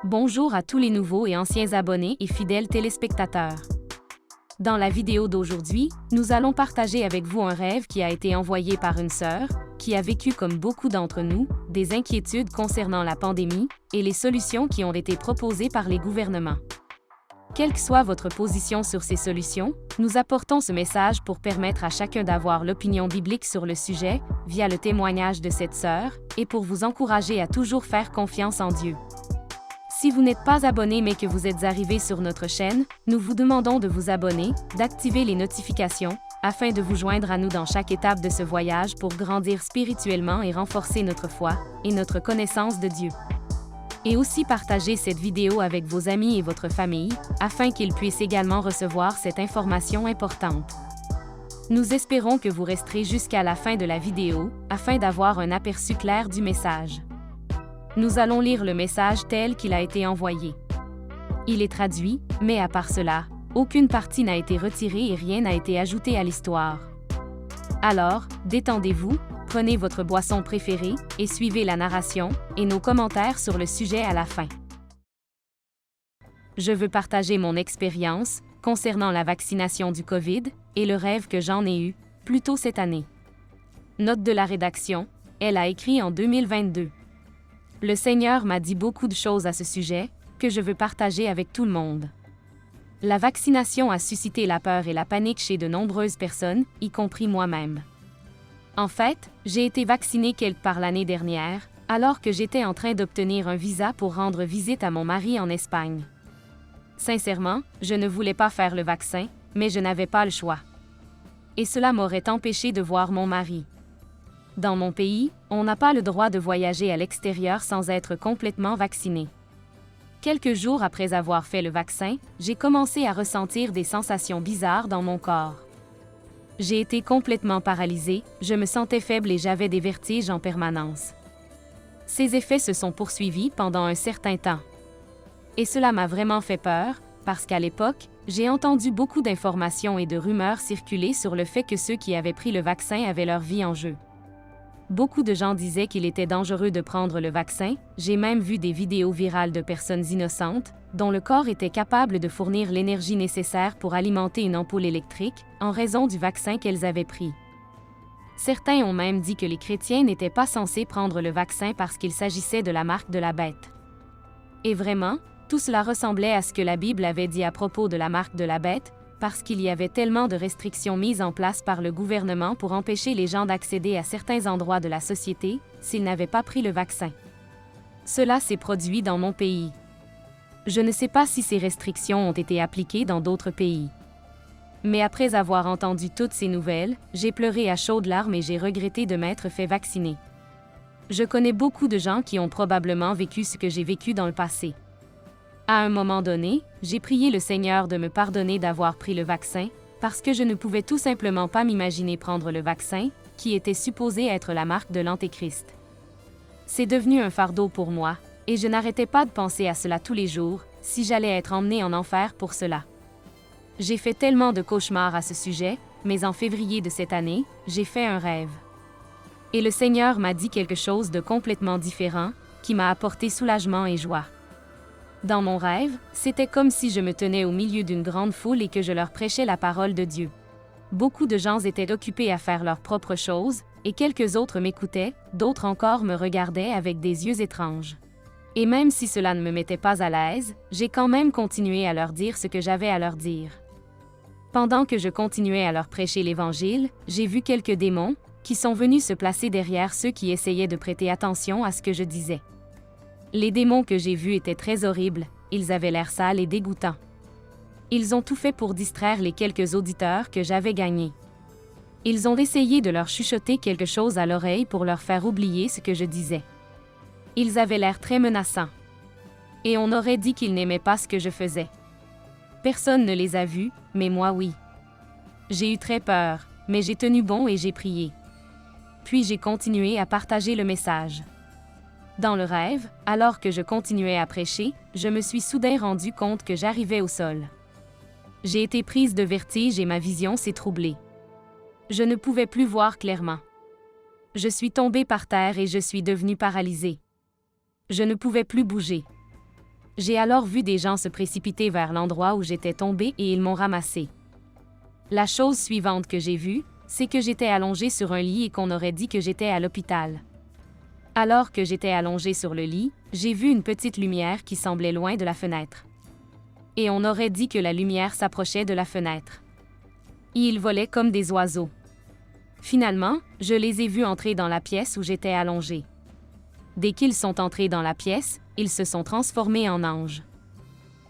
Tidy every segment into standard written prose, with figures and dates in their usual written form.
Bonjour à tous les nouveaux et anciens abonnés et fidèles téléspectateurs. Dans la vidéo d'aujourd'hui, nous allons partager avec vous un rêve qui a été envoyé par une sœur, qui a vécu comme beaucoup d'entre nous, des inquiétudes concernant la pandémie et les solutions qui ont été proposées par les gouvernements. Quelle que soit votre position sur ces solutions, nous apportons ce message pour permettre à chacun d'avoir l'opinion biblique sur le sujet, via le témoignage de cette sœur, et pour vous encourager à toujours faire confiance en Dieu. Si vous n'êtes pas abonné mais que vous êtes arrivé sur notre chaîne, nous vous demandons de vous abonner, d'activer les notifications, afin de vous joindre à nous dans chaque étape de ce voyage pour grandir spirituellement et renforcer notre foi et notre connaissance de Dieu. Et aussi partager cette vidéo avec vos amis et votre famille, afin qu'ils puissent également recevoir cette information importante. Nous espérons que vous resterez jusqu'à la fin de la vidéo, afin d'avoir un aperçu clair du message. Nous allons lire le message tel qu'il a été envoyé. Il est traduit, mais à part cela, aucune partie n'a été retirée et rien n'a été ajouté à l'histoire. Alors, détendez-vous, prenez votre boisson préférée et suivez la narration et nos commentaires sur le sujet à la fin. Je veux partager mon expérience concernant la vaccination du COVID et le rêve que j'en ai eu plus tôt cette année. Note de la rédaction, elle a écrit en 2022. Le Seigneur m'a dit beaucoup de choses à ce sujet, que je veux partager avec tout le monde. La vaccination a suscité la peur et la panique chez de nombreuses personnes, y compris moi-même. En fait, j'ai été vaccinée quelque part l'année dernière, alors que j'étais en train d'obtenir un visa pour rendre visite à mon mari en Espagne. Sincèrement, je ne voulais pas faire le vaccin, mais je n'avais pas le choix. Et cela m'aurait empêché de voir mon mari. Dans mon pays, on n'a pas le droit de voyager à l'extérieur sans être complètement vacciné. Quelques jours après avoir fait le vaccin, j'ai commencé à ressentir des sensations bizarres dans mon corps. J'ai été complètement paralysée, je me sentais faible et j'avais des vertiges en permanence. Ces effets se sont poursuivis pendant un certain temps. Et cela m'a vraiment fait peur, parce qu'à l'époque, j'ai entendu beaucoup d'informations et de rumeurs circuler sur le fait que ceux qui avaient pris le vaccin avaient leur vie en jeu. Beaucoup de gens disaient qu'il était dangereux de prendre le vaccin, j'ai même vu des vidéos virales de personnes innocentes, dont le corps était capable de fournir l'énergie nécessaire pour alimenter une ampoule électrique, en raison du vaccin qu'elles avaient pris. Certains ont même dit que les chrétiens n'étaient pas censés prendre le vaccin parce qu'il s'agissait de la marque de la bête. Et vraiment, tout cela ressemblait à ce que la Bible avait dit à propos de la marque de la bête, parce qu'il y avait tellement de restrictions mises en place par le gouvernement pour empêcher les gens d'accéder à certains endroits de la société, s'ils n'avaient pas pris le vaccin. Cela s'est produit dans mon pays. Je ne sais pas si ces restrictions ont été appliquées dans d'autres pays. Mais après avoir entendu toutes ces nouvelles, j'ai pleuré à chaudes larmes et j'ai regretté de m'être fait vacciner. Je connais beaucoup de gens qui ont probablement vécu ce que j'ai vécu dans le passé. À un moment donné, j'ai prié le Seigneur de me pardonner d'avoir pris le vaccin, parce que je ne pouvais tout simplement pas m'imaginer prendre le vaccin, qui était supposé être la marque de l'Antéchrist. C'est devenu un fardeau pour moi, et je n'arrêtais pas de penser à cela tous les jours, si j'allais être emmenée en enfer pour cela. J'ai fait tellement de cauchemars à ce sujet, mais en février de cette année, j'ai fait un rêve. Et le Seigneur m'a dit quelque chose de complètement différent, qui m'a apporté soulagement et joie. Dans mon rêve, c'était comme si je me tenais au milieu d'une grande foule et que je leur prêchais la parole de Dieu. Beaucoup de gens étaient occupés à faire leurs propres choses, et quelques autres m'écoutaient, d'autres encore me regardaient avec des yeux étranges. Et même si cela ne me mettait pas à l'aise, j'ai quand même continué à leur dire ce que j'avais à leur dire. Pendant que je continuais à leur prêcher l'Évangile, j'ai vu quelques démons, qui sont venus se placer derrière ceux qui essayaient de prêter attention à ce que je disais. Les démons que j'ai vus étaient très horribles, ils avaient l'air sales et dégoûtants. Ils ont tout fait pour distraire les quelques auditeurs que j'avais gagnés. Ils ont essayé de leur chuchoter quelque chose à l'oreille pour leur faire oublier ce que je disais. Ils avaient l'air très menaçants. Et on aurait dit qu'ils n'aimaient pas ce que je faisais. Personne ne les a vus, mais moi oui. J'ai eu très peur, mais j'ai tenu bon et j'ai prié. Puis j'ai continué à partager le message. Dans le rêve, alors que je continuais à prêcher, je me suis soudain rendu compte que j'arrivais au sol. J'ai été prise de vertige et ma vision s'est troublée. Je ne pouvais plus voir clairement. Je suis tombée par terre et je suis devenue paralysée. Je ne pouvais plus bouger. J'ai alors vu des gens se précipiter vers l'endroit où j'étais tombée et ils m'ont ramassée. La chose suivante que j'ai vue, c'est que j'étais allongée sur un lit et qu'on aurait dit que j'étais à l'hôpital. Alors que j'étais allongée sur le lit, j'ai vu une petite lumière qui semblait loin de la fenêtre. Et on aurait dit que la lumière s'approchait de la fenêtre. Et ils volaient comme des oiseaux. Finalement, je les ai vus entrer dans la pièce où j'étais allongée. Dès qu'ils sont entrés dans la pièce, ils se sont transformés en anges.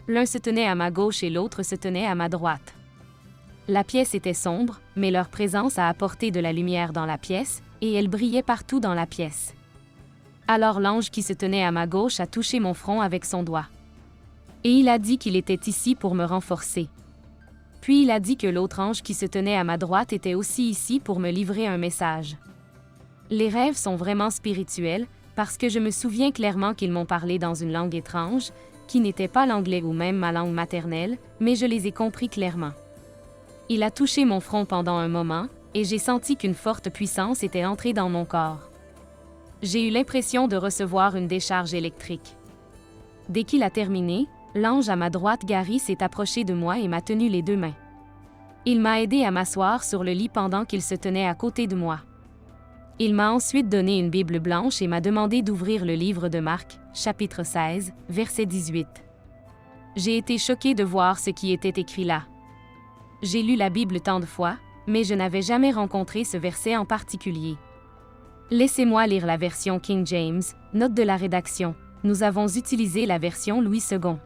L'un se tenait à ma gauche et l'autre se tenait à ma droite. La pièce était sombre, mais leur présence a apporté de la lumière dans la pièce, et elle brillait partout dans la pièce. Alors l'ange qui se tenait à ma gauche a touché mon front avec son doigt. Et il a dit qu'il était ici pour me renforcer. Puis il a dit que l'autre ange qui se tenait à ma droite était aussi ici pour me livrer un message. Les rêves sont vraiment spirituels, parce que je me souviens clairement qu'ils m'ont parlé dans une langue étrange, qui n'était pas l'anglais ou même ma langue maternelle, mais je les ai compris clairement. Il a touché mon front pendant un moment, et j'ai senti qu'une forte puissance était entrée dans mon corps. J'ai eu l'impression de recevoir une décharge électrique. Dès qu'il a terminé, l'ange à ma droite Gary s'est approché de moi et m'a tenu les deux mains. Il m'a aidé à m'asseoir sur le lit pendant qu'il se tenait à côté de moi. Il m'a ensuite donné une Bible blanche et m'a demandé d'ouvrir le livre de Marc, chapitre 16, verset 18. J'ai été choquée de voir ce qui était écrit là. J'ai lu la Bible tant de fois, mais je n'avais jamais rencontré ce verset en particulier. Laissez-moi lire la version King James, note de la rédaction. Nous avons utilisé la version Louis II.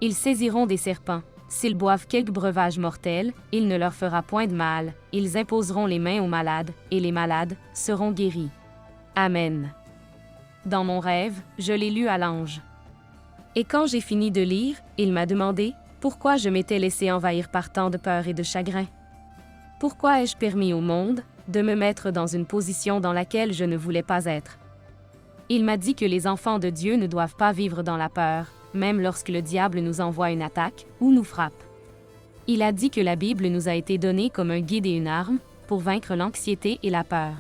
Ils saisiront des serpents. S'ils boivent quelque breuvage mortel, il ne leur fera point de mal. Ils imposeront les mains aux malades, et les malades seront guéris. Amen. Dans mon rêve, je l'ai lu à l'ange. Et quand j'ai fini de lire, il m'a demandé pourquoi je m'étais laissé envahir par tant de peur et de chagrin. Pourquoi ai-je permis au monde de me mettre dans une position dans laquelle je ne voulais pas être? Il m'a dit que les enfants de Dieu ne doivent pas vivre dans la peur, même lorsque le diable nous envoie une attaque ou nous frappe. Il a dit que la Bible nous a été donnée comme un guide et une arme pour vaincre l'anxiété et la peur.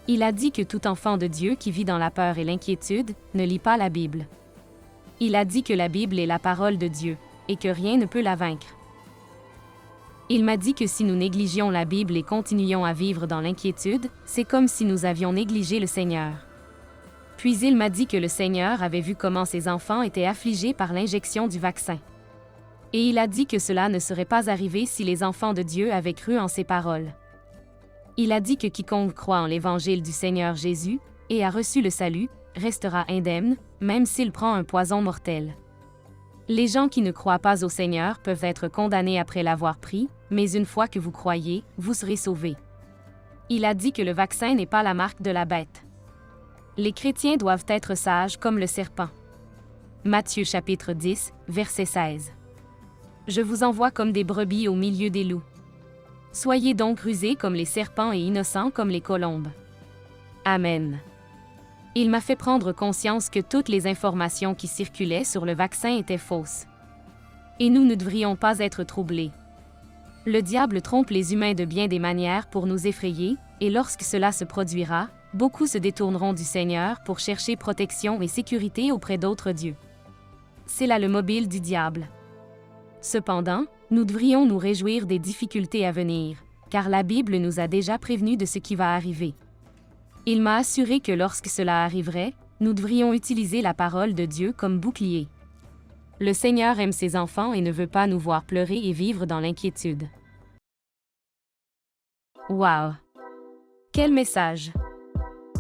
Il a dit que tout enfant de Dieu qui vit dans la peur et l'inquiétude ne lit pas la Bible. Il a dit que la Bible est la parole de Dieu et que rien ne peut la vaincre. Il m'a dit que si nous négligions la Bible et continuions à vivre dans l'inquiétude, c'est comme si nous avions négligé le Seigneur. Puis il m'a dit que le Seigneur avait vu comment ses enfants étaient affligés par l'injection du vaccin. Et il a dit que cela ne serait pas arrivé si les enfants de Dieu avaient cru en ses paroles. Il a dit que quiconque croit en l'Évangile du Seigneur Jésus et a reçu le salut, restera indemne, même s'il prend un poison mortel. Les gens qui ne croient pas au Seigneur peuvent être condamnés après l'avoir pris, mais une fois que vous croyez, vous serez sauvés. Il a dit que le vaccin n'est pas la marque de la bête. Les chrétiens doivent être sages comme le serpent. Matthieu chapitre 10, verset 16. Je vous envoie comme des brebis au milieu des loups. Soyez donc rusés comme les serpents et innocents comme les colombes. Amen. Il m'a fait prendre conscience que toutes les informations qui circulaient sur le vaccin étaient fausses. Et nous ne devrions pas être troublés. Le diable trompe les humains de bien des manières pour nous effrayer, et lorsque cela se produira, beaucoup se détourneront du Seigneur pour chercher protection et sécurité auprès d'autres dieux. C'est là le mobile du diable. Cependant, nous devrions nous réjouir des difficultés à venir, car la Bible nous a déjà prévenus de ce qui va arriver. Il m'a assuré que lorsque cela arriverait, nous devrions utiliser la parole de Dieu comme bouclier. Le Seigneur aime ses enfants et ne veut pas nous voir pleurer et vivre dans l'inquiétude. Wow! Quel message!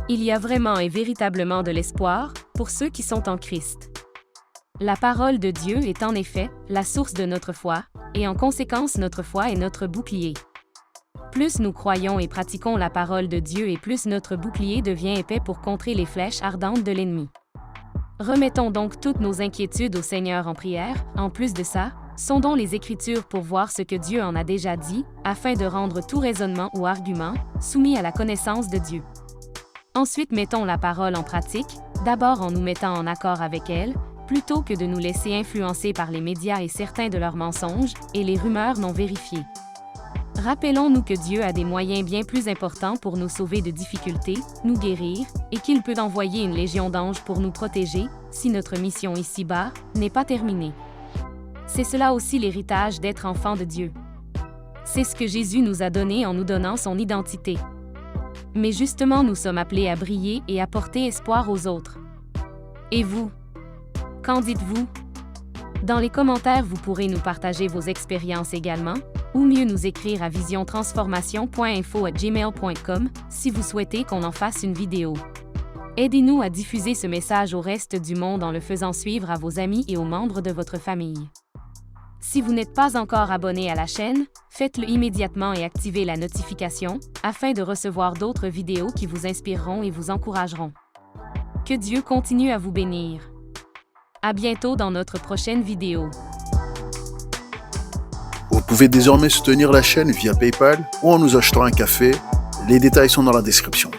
Il y a vraiment et véritablement de l'espoir pour ceux qui sont en Christ. La parole de Dieu est en effet la source de notre foi, et en conséquence notre foi est notre bouclier. Plus nous croyons et pratiquons la parole de Dieu et plus notre bouclier devient épais pour contrer les flèches ardentes de l'ennemi. Remettons donc toutes nos inquiétudes au Seigneur en prière. En plus de ça, sondons les Écritures pour voir ce que Dieu en a déjà dit, afin de rendre tout raisonnement ou argument soumis à la connaissance de Dieu. Ensuite, mettons la parole en pratique, d'abord en nous mettant en accord avec elle, plutôt que de nous laisser influencer par les médias et certains de leurs mensonges et les rumeurs non vérifiées. Rappelons-nous que Dieu a des moyens bien plus importants pour nous sauver de difficultés, nous guérir, et qu'il peut envoyer une légion d'anges pour nous protéger, si notre mission ici-bas n'est pas terminée. C'est cela aussi l'héritage d'être enfant de Dieu. C'est ce que Jésus nous a donné en nous donnant son identité. Mais justement, nous sommes appelés à briller et à porter espoir aux autres. Et vous? Qu'en dites-vous? Dans les commentaires, vous pourrez nous partager vos expériences également, ou mieux nous écrire à visiontransformation.info@gmail.com si vous souhaitez qu'on en fasse une vidéo. Aidez-nous à diffuser ce message au reste du monde en le faisant suivre à vos amis et aux membres de votre famille. Si vous n'êtes pas encore abonné à la chaîne, faites-le immédiatement et activez la notification afin de recevoir d'autres vidéos qui vous inspireront et vous encourageront. Que Dieu continue à vous bénir. À bientôt dans notre prochaine vidéo. Vous pouvez désormais soutenir la chaîne via PayPal ou en nous achetant un café. Les détails sont dans la description.